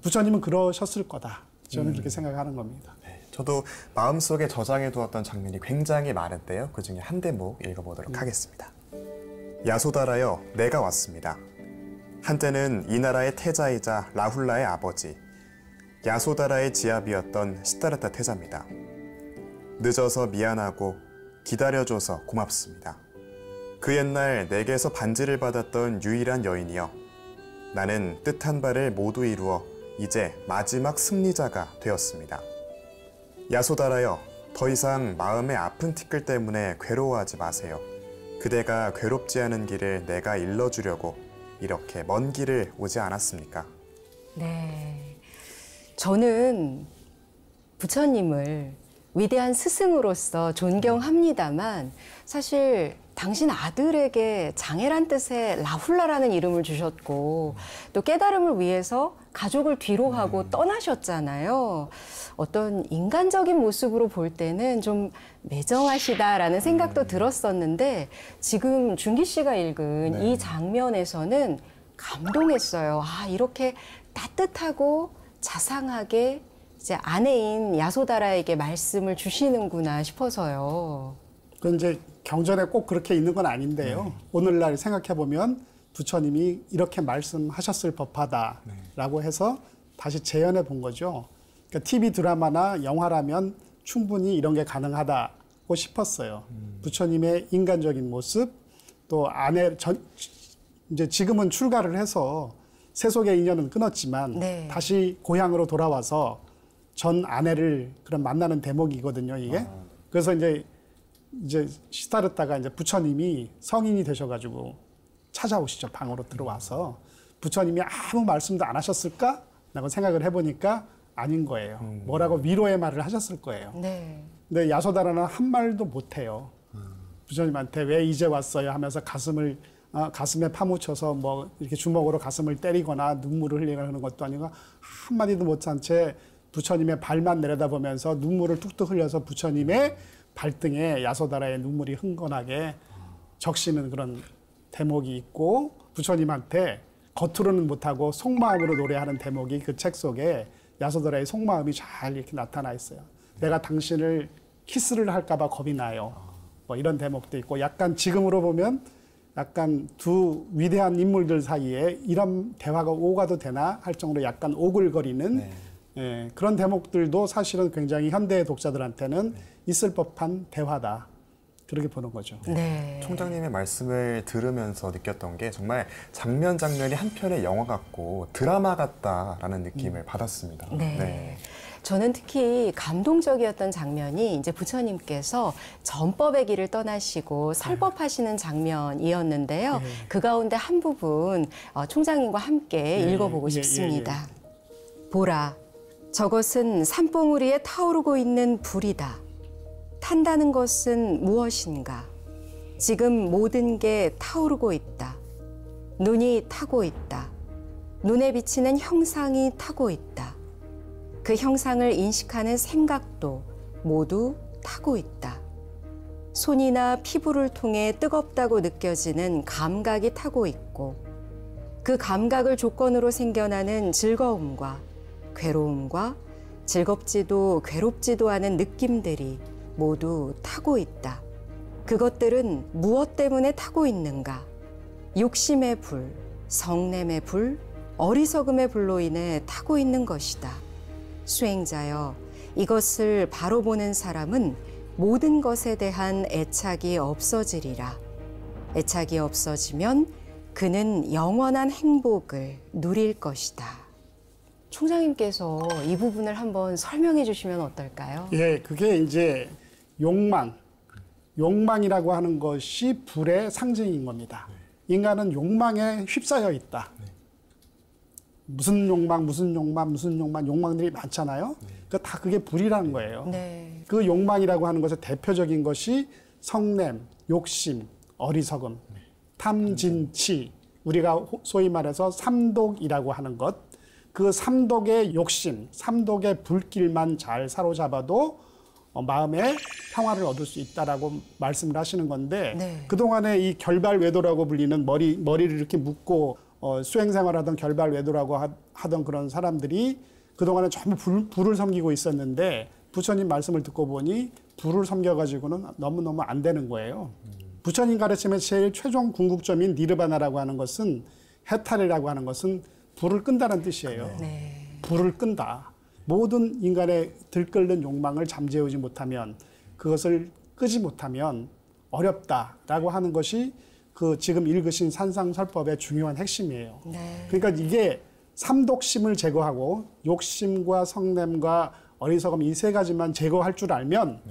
부처님은 그러셨을 거다. 저는 그렇게 생각하는 겁니다. 네, 저도 마음속에 저장해 두었던 장면이 굉장히 많은데요. 그중에 한 대목 읽어보도록 하겠습니다. 야소다라여, 내가 왔습니다. 한때는 이 나라의 태자이자 라훌라의 아버지, 야소다라의 지압이었던 시타르타 태자입니다. 늦어서 미안하고 기다려줘서 고맙습니다. 그 옛날 내게서 반지를 받았던 유일한 여인이여, 나는 뜻한 바를 모두 이루어 이제 마지막 승리자가 되었습니다. 야소다라여, 더 이상 마음의 아픈 티끌 때문에 괴로워하지 마세요. 그대가 괴롭지 않은 길을 내가 일러주려고 이렇게 먼 길을 오지 않았습니까? 네. 저는 부처님을 위대한 스승으로서 존경합니다만 사실 당신 아들에게 장애란 뜻의 라훌라라는 이름을 주셨고 또 깨달음을 위해서 가족을 뒤로하고 떠나셨잖아요. 어떤 인간적인 모습으로 볼 때는 좀 매정하시다라는 생각도 들었었는데 지금 준기 씨가 읽은 이 장면에서는 감동했어요. 아, 이렇게 따뜻하고 자상하게 이제 아내인 야소다라에게 말씀을 주시는구나 싶어서요. 그 이제 경전에 꼭 그렇게 있는 건 아닌데요. 오늘날 생각해 보면 부처님이 이렇게 말씀하셨을 법하다라고 해서 다시 재현해 본 거죠. 그러니까 TV 드라마나 영화라면 충분히 이런 게 가능하다고 싶었어요. 부처님의 인간적인 모습, 또 이제 지금은 출가를 해서 세속의 인연은 끊었지만 다시 고향으로 돌아와서 전 아내를 그런 만나는 대목이거든요, 이게. 그래서 이제 시다르다가 이제 부처님이 성인이 되셔가지고 찾아오시죠. 방으로 들어와서 부처님이 아무 말씀도 안 하셨을까? 라고 생각을 해보니까 아닌 거예요. 뭐라고 위로의 말을 하셨을 거예요. 근데 야소다라는 한 말도 못 해요. 부처님한테 왜 이제 왔어요? 하면서 가슴에 파묻혀서 뭐 이렇게 주먹으로 가슴을 때리거나 눈물을 흘리거나 하는 것도 아니고 한마디도 못한 채 부처님의 발만 내려다보면서 눈물을 뚝뚝 흘려서 부처님의 발등에 야소다라의 눈물이 흥건하게 적시는 그런 대목이 있고 부처님한테 겉으로는 못하고 속마음으로 노래하는 대목이 그 책 속에 야소다라의 속마음이 잘 이렇게 나타나 있어요. 내가 당신을 키스를 할까봐 겁이 나요. 뭐 이런 대목도 있고 약간 지금으로 보면 약간 두 위대한 인물들 사이에 이런 대화가 오가도 되나 할 정도로 약간 오글거리는 그런 대목들도 사실은 굉장히 현대 독자들한테는 있을 법한 대화다. 그렇게 보는 거죠. 총장님의 말씀을 들으면서 느꼈던 게 정말 장면 장면이 한 편의 영화 같고 드라마 같다라는 느낌을 받았습니다. 저는 특히 감동적이었던 장면이 이제 부처님께서 전법의 길을 떠나시고 설법하시는 장면이었는데요. 그 가운데 한 부분 총장님과 함께 읽어보고 싶습니다. 보라, 저것은 산봉우리에 타오르고 있는 불이다. 탄다는 것은 무엇인가? 지금 모든 게 타오르고 있다. 눈이 타고 있다. 눈에 비치는 형상이 타고 있다. 그 형상을 인식하는 생각도 모두 타고 있다. 손이나 피부를 통해 뜨겁다고 느껴지는 감각이 타고 있고 그 감각을 조건으로 생겨나는 즐거움과 괴로움과 즐겁지도 괴롭지도 않은 느낌들이 모두 타고 있다. 그것들은 무엇 때문에 타고 있는가? 욕심의 불, 성냄의 불, 어리석음의 불로 인해 타고 있는 것이다. 수행자여, 이것을 바로 보는 사람은 모든 것에 대한 애착이 없어지리라. 애착이 없어지면 그는 영원한 행복을 누릴 것이다. 총장님께서 이 부분을 한번 설명해 주시면 어떨까요? 그게 이제 욕망이라고 하는 것이 불의 상징인 겁니다. 인간은 욕망에 휩싸여 있다. 무슨 욕망들이 많잖아요. 그게 불이라는 거예요. 그 욕망이라고 하는 것의 대표적인 것이 성냄, 욕심, 어리석음, 탐진치, 우리가 소위 말해서 삼독이라고 하는 것, 그 삼독의 욕심, 삼독의 불길만 잘 사로잡아도 마음의 평화를 얻을 수 있다라고 말씀을 하시는 건데 그동안에 이 결발외도라고 불리는 머리를 이렇게 묶고 수행생활하던 결발외도라고 하던 그런 사람들이 그동안에 전부 불을 섬기고 있었는데 부처님 말씀을 듣고 보니 불을 섬겨가지고는 너무너무 안 되는 거예요. 부처님 가르침의 제일 최종 궁극점인 니르바나라고 하는 것은 해탈이라고 하는 것은 불을 끈다는 뜻이에요. 불을 끈다. 모든 인간의 들끓는 욕망을 잠재우지 못하면 그것을 끄지 못하면 어렵다라고 하는 것이 그 지금 읽으신 산상설법의 중요한 핵심이에요. 그러니까 이게 삼독심을 제거하고 욕심과 성냄과 어리석음 이 세 가지만 제거할 줄 알면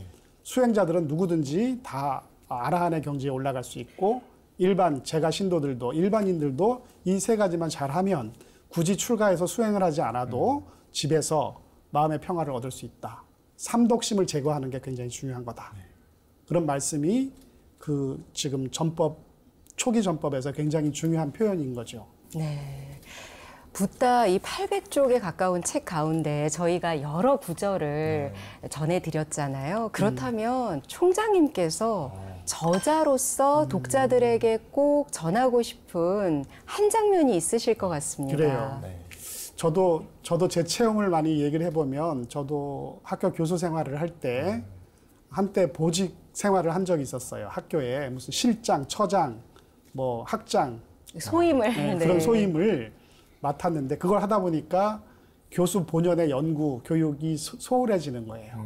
수행자들은 누구든지 다 아라한의 경지에 올라갈 수 있고 일반 제가 신도들도 일반인들도 이 세 가지만 잘하면 굳이 출가해서 수행을 하지 않아도 집에서 마음의 평화를 얻을 수 있다. 삼독심을 제거하는 게 굉장히 중요한 거다. 그런 말씀이 그 지금 초기 전법에서 굉장히 중요한 표현인 거죠. 네. 붓다 이 800쪽에 가까운 책 가운데 저희가 여러 구절을 전해드렸잖아요. 그렇다면 총장님께서 저자로서 독자들에게 꼭 전하고 싶은 한 장면이 있으실 것 같습니다. 그래요. 네. 저도 제 체험을 많이 얘기를 해보면 저도 학교 교수 생활을 할 때 한때 보직 생활을 한 적이 있었어요. 학교에 무슨 실장, 처장, 뭐 학장 소임을 네, 네. 그런 소임을 맡았는데 그걸 하다 보니까 교수 본연의 연구, 교육이 소홀해지는 거예요.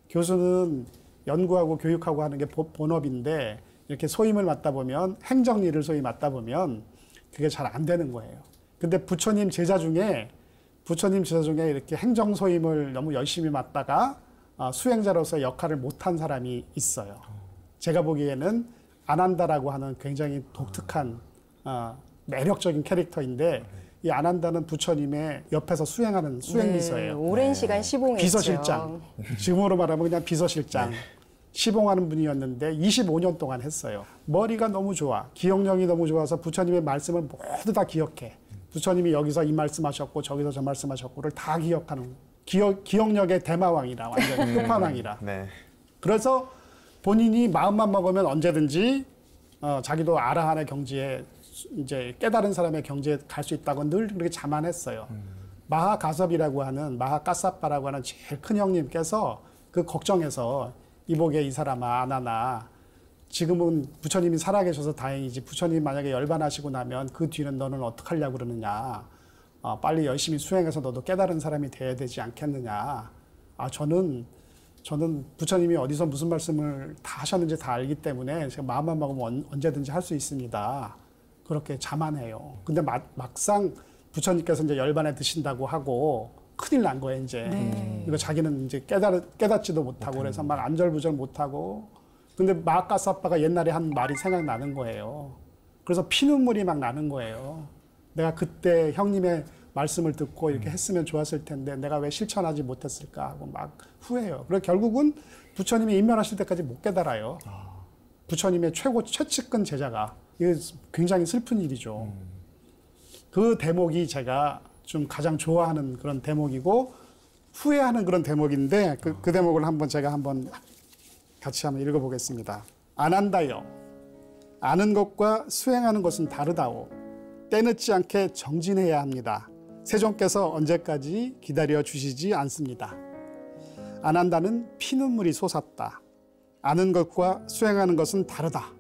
교수는 연구하고 교육하고 하는 게 본업인데 이렇게 소임을 맡다 보면 행정일을 소위 맡다 보면 그게 잘 안 되는 거예요. 근데 부처님 제자 중에 이렇게 행정 소임을 너무 열심히 맡다가 수행자로서 역할을 못한 사람이 있어요. 제가 보기에는 아난다라고 하는 굉장히 독특한 매력적인 캐릭터인데 이 아난다는 부처님의 옆에서 수행하는 수행비서예요. 네, 오랜 시간 시봉했죠. 비서실장. 지금으로 말하면 그냥 비서실장. 시봉하는 분이었는데 25년 동안 했어요. 머리가 너무 좋아. 기억력이 너무 좋아서 부처님의 말씀을 모두 다 기억해. 부처님이 여기서 이 말씀하셨고 저기서 저 말씀하셨고를 다 기억하는 기억력의 대마왕이라 완전 끝판왕이라. 네. 그래서 본인이 마음만 먹으면 언제든지 자기도 아라한의 경지에 이제 깨달은 사람의 경지에 갈 수 있다고 늘 그렇게 자만했어요. 마하가섭이라고 하는 마하까사빠라고 하는 제일 큰 형님께서 그 걱정해서 이보게 이 사람아 아나나 지금은 부처님이 살아계셔서 다행이지 부처님 만약에 열반하시고 나면 그 뒤는 너는 어떡하려고 그러느냐. 빨리 열심히 수행해서 너도 깨달은 사람이 돼야 되지 않겠느냐. 저는 부처님이 어디서 무슨 말씀을 다 하셨는지 다 알기 때문에 제가 마음만 먹으면 언제든지 할 수 있습니다. 그렇게 자만해요. 근데 막상 부처님께서 이제 열반에 드신다고 하고 큰일 난 거예요, 이제. 이거 자기는 이제 깨닫지도 못하고 그래서 막 안절부절 못하고. 근데 마하까사빠가 옛날에 한 말이 생각나는 거예요. 그래서 피눈물이 막 나는 거예요. 내가 그때 형님의 말씀을 듣고 이렇게 했으면 좋았을 텐데 내가 왜 실천하지 못했을까 하고 막 후회해요. 그래서 결국은 부처님이 임면하실 때까지 못 깨달아요. 부처님의 최측근 제자가. 이게 굉장히 슬픈 일이죠. 그 대목이 제가 좀 가장 좋아하는 그런 대목이고 후회하는 그런 대목인데 그 대목을 제가 같이 한번 읽어보겠습니다. 아난다여, 아는 것과 수행하는 것은 다르다오. 때늦지 않게 정진해야 합니다. 세존께서 언제까지 기다려 주시지 않습니다. 아난다는 피눈물이 솟았다. 아는 것과 수행하는 것은 다르다.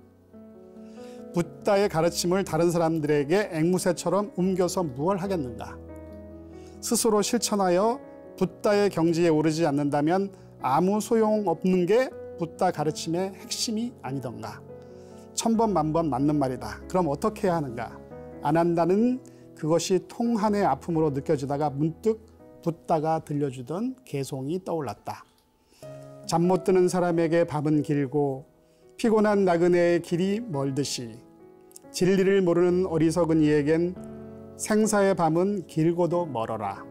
붓다의 가르침을 다른 사람들에게 앵무새처럼 옮겨서 무얼 하겠는가? 스스로 실천하여 붓다의 경지에 오르지 않는다면 아무 소용없는 게 붓다 가르침의 핵심이 아니던가. 천번 만번 맞는 말이다. 그럼 어떻게 해야 하는가? 아난다는 그것이 통한의 아픔으로 느껴지다가 문득 붓다가 들려주던 개송이 떠올랐다. 잠 못 드는 사람에게 밤은 길고 피곤한 나그네의 길이 멀듯이 진리를 모르는 어리석은 이에겐 생사의 밤은 길고도 멀어라.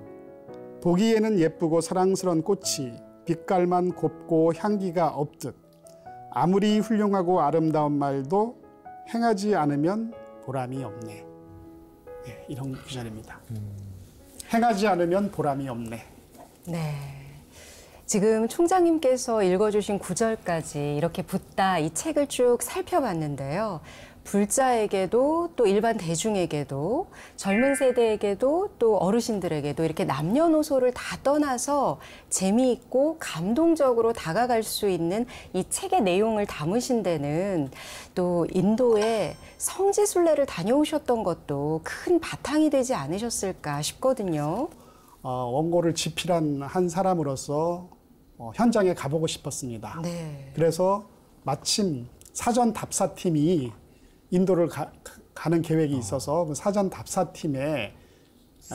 보기에는 예쁘고 사랑스러운 꽃이 빛깔만 곱고 향기가 없듯 아무리 훌륭하고 아름다운 말도 행하지 않으면 보람이 없네. 네, 이런 구절입니다. 행하지 않으면 보람이 없네. 네. 지금 총장님께서 읽어주신 구절까지 이렇게 붓다 이 책을 쭉 살펴봤는데요. 불자에게도 또 일반 대중에게도 젊은 세대에게도 또 어르신들에게도 이렇게 남녀노소를 다 떠나서 재미있고 감동적으로 다가갈 수 있는 이 책의 내용을 담으신 데는 또 인도에 성지순례를 다녀오셨던 것도 큰 바탕이 되지 않으셨을까 싶거든요. 원고를 집필한 한 사람으로서 현장에 가보고 싶었습니다. 네. 그래서 마침 사전 답사팀이 인도를 가는 계획이 있어서 그 사전 답사팀에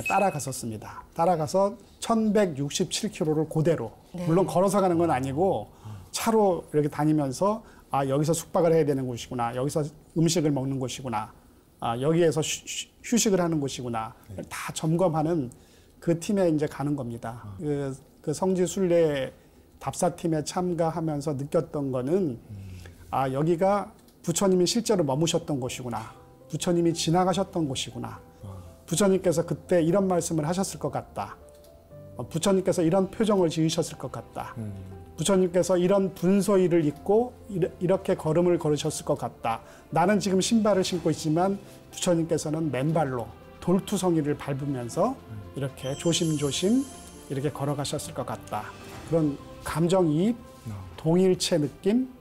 따라갔었습니다. 따라가서 1167km를 그대로, 네. 물론 걸어서 가는 건 아니고 차로 이렇게 다니면서 여기서 숙박을 해야 되는 곳이구나, 여기서 음식을 먹는 곳이구나, 여기에서 휴식을 하는 곳이구나, 다 점검하는 그 팀에 이제 가는 겁니다. 그 성지순례 답사팀에 참가하면서 느꼈던 거는 아, 여기가 부처님이 실제로 머무셨던 곳이구나. 부처님이 지나가셨던 곳이구나. 부처님께서 그때 이런 말씀을 하셨을 것 같다. 부처님께서 이런 표정을 지으셨을 것 같다. 부처님께서 이런 분소일을 입고 이렇게 걸음을 걸으셨을 것 같다. 나는 지금 신발을 신고 있지만 부처님께서는 맨발로 돌투성이를 밟으면서 이렇게 조심조심 이렇게 걸어가셨을 것 같다. 그런 감정이입, 동일체 느낌,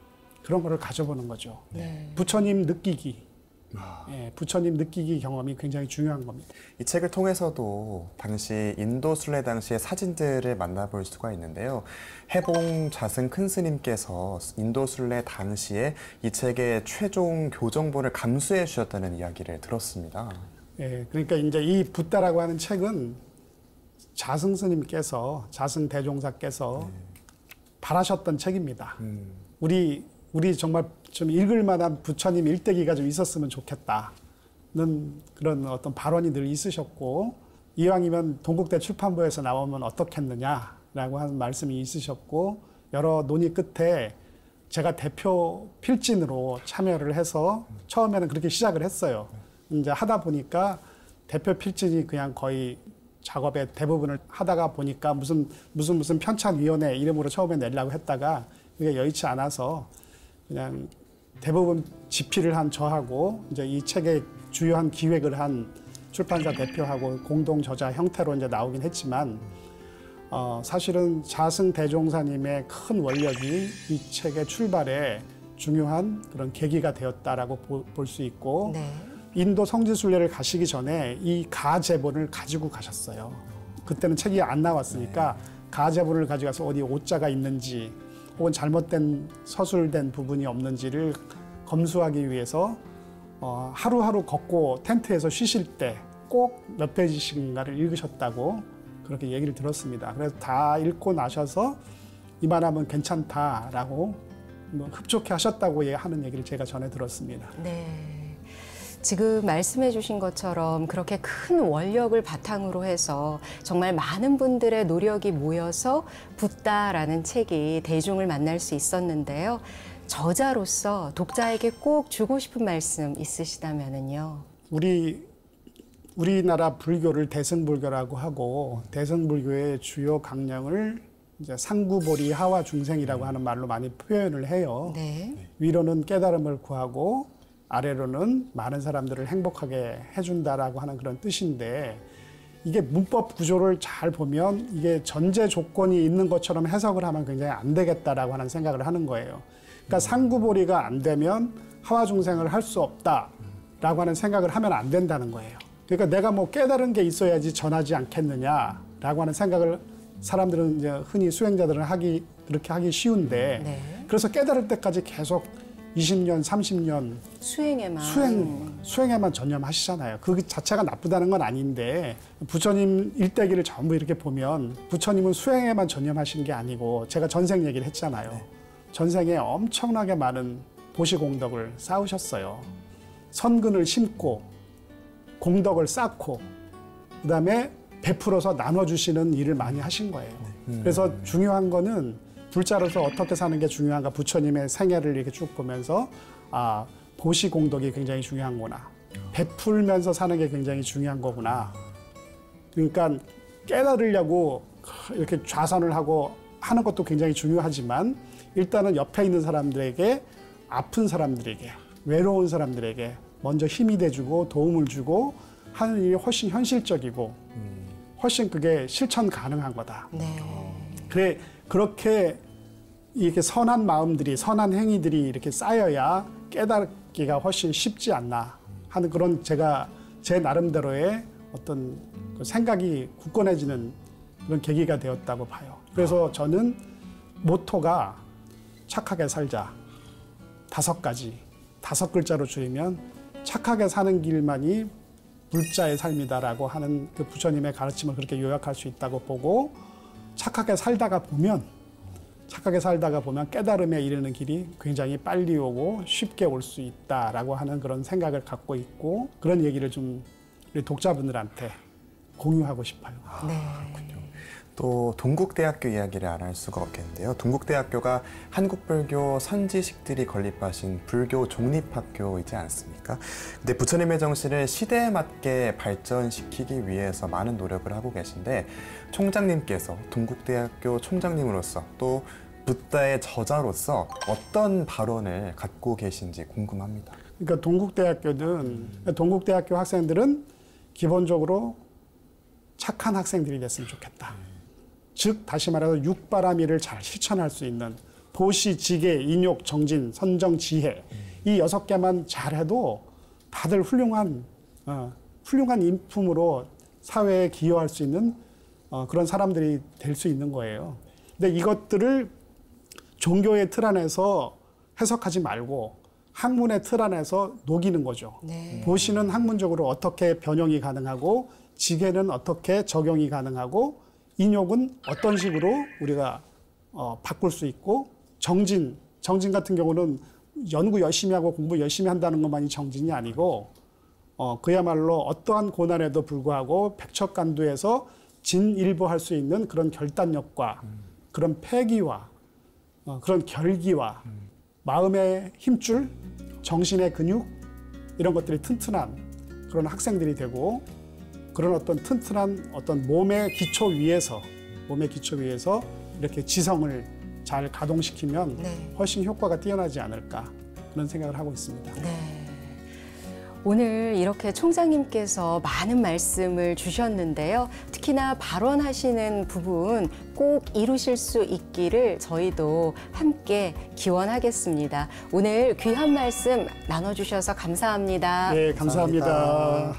그런 거를 가져보는 거죠. 네. 부처님 느끼기. 예, 부처님 느끼기 경험이 굉장히 중요한 겁니다. 이 책을 통해서도 당시 인도 순례 당시의 사진들을 만나볼 수가 있는데요. 해봉 자승 큰 스님께서 인도 순례 당시에 이 책의 최종 교정본을 감수해 주셨다는 이야기를 들었습니다. 예, 그러니까 이제 이 붓다라고 하는 책은 자승 스님께서, 자승 대종사께서 바라셨던 책입니다. 우리 정말 좀 읽을 만한 부처님 일대기가 좀 있었으면 좋겠다는 그런 어떤 발언이 늘 있으셨고, 이왕이면 동국대 출판부에서 나오면 어떻겠느냐라고 하는 말씀이 있으셨고, 여러 논의 끝에 제가 대표 필진으로 참여를 해서 처음에는 그렇게 시작을 했어요. 이제 하다 보니까 대표 필진이 그냥 거의 작업의 대부분을 하다가 보니까 무슨 편찬위원회 이름으로 처음에 내려고 했다가 그게 여의치 않아서 그냥 대부분 집필을 한 저하고 이제 이 책의 주요한 기획을 한 출판사 대표하고 공동 저자 형태로 이제 나오긴 했지만, 사실은 자승 대종사님의 큰 원력이 이 책의 출발에 중요한 그런 계기가 되었다라고 볼 수 있고, 네. 인도 성지순례를 가시기 전에 이 가제본을 가지고 가셨어요. 그때는 책이 안 나왔으니까 가제본을 가져가서 어디 오자가 있는지 혹은 잘못된 서술된 부분이 없는지를 검수하기 위해서 하루하루 걷고 텐트에서 쉬실 때 꼭 몇 페이지씩인가를 읽으셨다고 그렇게 얘기를 들었습니다. 그래서 다 읽고 나셔서 이만하면 괜찮다라고 흡족해 하셨다고 하는 얘기를 제가 전해 들었습니다. 네. 지금 말씀해 주신 것처럼 그렇게 큰 원력을 바탕으로 해서 정말 많은 분들의 노력이 모여서 붓다라는 책이 대중을 만날 수 있었는데요. 저자로서 독자에게 꼭 주고 싶은 말씀 있으시다면요. 우리나라 불교를 대승불교라고 하고, 대승불교의 주요 강령을 이제 상구보리 하와 중생이라고 하는 말로 많이 표현을 해요. 네. 위로는 깨달음을 구하고 아래로는 많은 사람들을 행복하게 해준다라고 하는 그런 뜻인데, 이게 문법 구조를 잘 보면 이게 전제 조건이 있는 것처럼 해석을 하면 굉장히 안 되겠다라고 하는 생각을 하는 거예요. 그러니까 상구보리가 안 되면 하와중생을 할 수 없다라고 하는 생각을 하면 안 된다는 거예요. 그러니까 내가 뭐 깨달은 게 있어야지 전하지 않겠느냐라고 하는 생각을 사람들은 이제 흔히 수행자들은 그렇게 하기 쉬운데, 네. 그래서 깨달을 때까지 계속 20년, 30년 수행에만 전념하시잖아요. 그 자체가 나쁘다는 건 아닌데, 부처님 일대기를 전부 이렇게 보면 부처님은 수행에만 전념하신 게 아니고, 제가 전생 얘기를 했잖아요. 전생에 엄청나게 많은 보시공덕을 쌓으셨어요. 선근을 심고 공덕을 쌓고 그다음에 베풀어서 나눠주시는 일을 많이 하신 거예요. 그래서 중요한 거는 불자로서 어떻게 사는 게 중요한가, 부처님의 생애를 이렇게 쭉 보면서 보시공덕이 굉장히 중요한구나, 베풀면서 사는 게 굉장히 중요한 거구나. 그러니까 깨달으려고 이렇게 좌선을 하고 하는 것도 굉장히 중요하지만, 일단은 옆에 있는 사람들에게, 아픈 사람들에게, 외로운 사람들에게 먼저 힘이 돼주고 도움을 주고 하는 일이 훨씬 현실적이고 훨씬 그게 실천 가능한 거다. 네. 그래, 그렇게 이렇게 선한 마음들이, 선한 행위들이 이렇게 쌓여야 깨닫기가 훨씬 쉽지 않나 하는 그런 제가 제 나름대로의 어떤 그 생각이 굳건해지는 그런 계기가 되었다고 봐요. 그래서 저는 모토가 착하게 살자. 5가지, 5글자로 줄이면 착하게 사는 길만이 불자의 삶이다라고 하는 그 부처님의 가르침을 그렇게 요약할 수 있다고 보고, 착하게 살다가 보면 깨달음에 이르는 길이 굉장히 빨리 오고 쉽게 올 수 있다라고 하는 그런 생각을 갖고 있고, 그런 얘기를 좀 우리 독자분들한테 공유하고 싶어요. 네. 또 동국대학교 이야기를 안 할 수가 없겠는데요. 동국대학교가 한국불교 선지식들이 건립하신 불교 종립학교이지 않습니까? 근데 부처님의 정신을 시대에 맞게 발전시키기 위해서 많은 노력을 하고 계신데 총장님께서 동국대학교 총장님으로서 또 붓다의 저자로서 어떤 발언을 갖고 계신지 궁금합니다. 그러니까 동국대학교 학생들은 기본적으로 착한 학생들이 됐으면 좋겠다. 즉 다시 말해서 육바라밀을 잘 실천할 수 있는 보시, 지계, 인욕, 정진, 선정, 지혜 이 6개만 잘해도 다들 훌륭한 인품으로 사회에 기여할 수 있는 그런 사람들이 될 수 있는 거예요. 근데 이것들을 종교의 틀 안에서 해석하지 말고 학문의 틀 안에서 녹이는 거죠. 네. 보시는 학문적으로 어떻게 변형이 가능하고 지계는 어떻게 적용이 가능하고 인욕은 어떤 식으로 우리가 바꿀 수 있고 정진 같은 경우는 연구 열심히 하고 공부 열심히 한다는 것만이 정진이 아니고 그야말로 어떠한 고난에도 불구하고 백척간두에서 진일보할 수 있는 그런 결단력과 그런 패기와 그런 결기와 마음의 힘줄, 정신의 근육 이런 것들이 튼튼한 그런 학생들이 되고 그런 어떤 튼튼한 어떤 몸의 기초 위에서 이렇게 지성을 잘 가동시키면 네. 훨씬 효과가 뛰어나지 않을까 그런 생각을 하고 있습니다. 네. 오늘 이렇게 총장님께서 많은 말씀을 주셨는데요. 특히나 발언하시는 부분 꼭 이루실 수 있기를 저희도 함께 기원하겠습니다. 오늘 귀한 말씀 나눠주셔서 감사합니다. 네, 감사합니다.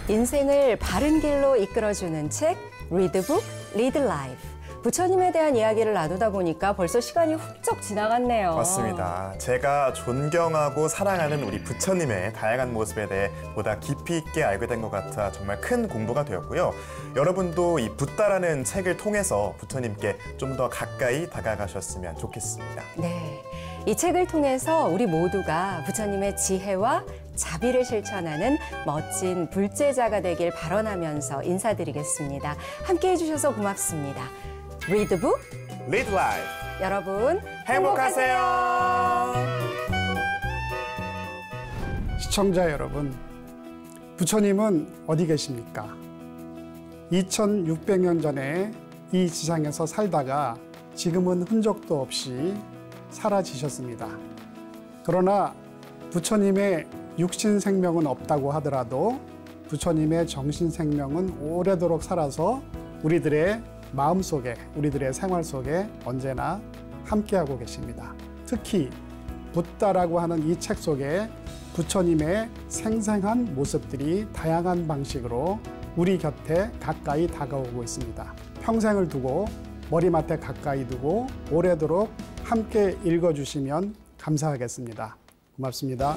인생을 바른 길로 이끌어주는 책 Read the Book, Lead Life. 부처님에 대한 이야기를 나누다 보니까 벌써 시간이 훌쩍 지나갔네요. 맞습니다. 제가 존경하고 사랑하는 우리 부처님의 다양한 모습에 대해 보다 깊이 있게 알게 된 것 같아 정말 큰 공부가 되었고요. 여러분도 이 붓다라는 책을 통해서 부처님께 좀 더 가까이 다가가셨으면 좋겠습니다. 네, 이 책을 통해서 우리 모두가 부처님의 지혜와 자비를 실천하는 멋진 불제자가 되길 발언하면서 인사드리겠습니다. 함께해 주셔서 고맙습니다. Read the book, Lead Life. 여러분 행복하세요. 시청자 여러분, 부처님은 어디 계십니까? 2600년 전에 이 지상에서 살다가 지금은 흔적도 없이 사라지셨습니다. 그러나 부처님의 육신 생명은 없다고 하더라도 부처님의 정신 생명은 오래도록 살아서 우리들의 마음속에, 우리들의 생활 속에 언제나 함께하고 계십니다. 특히 붓다라고 하는 이 책 속에 부처님의 생생한 모습들이 다양한 방식으로 우리 곁에 가까이 다가오고 있습니다. 평생을 두고 머리맡에 가까이 두고 오래도록 함께 읽어주시면 감사하겠습니다. 고맙습니다.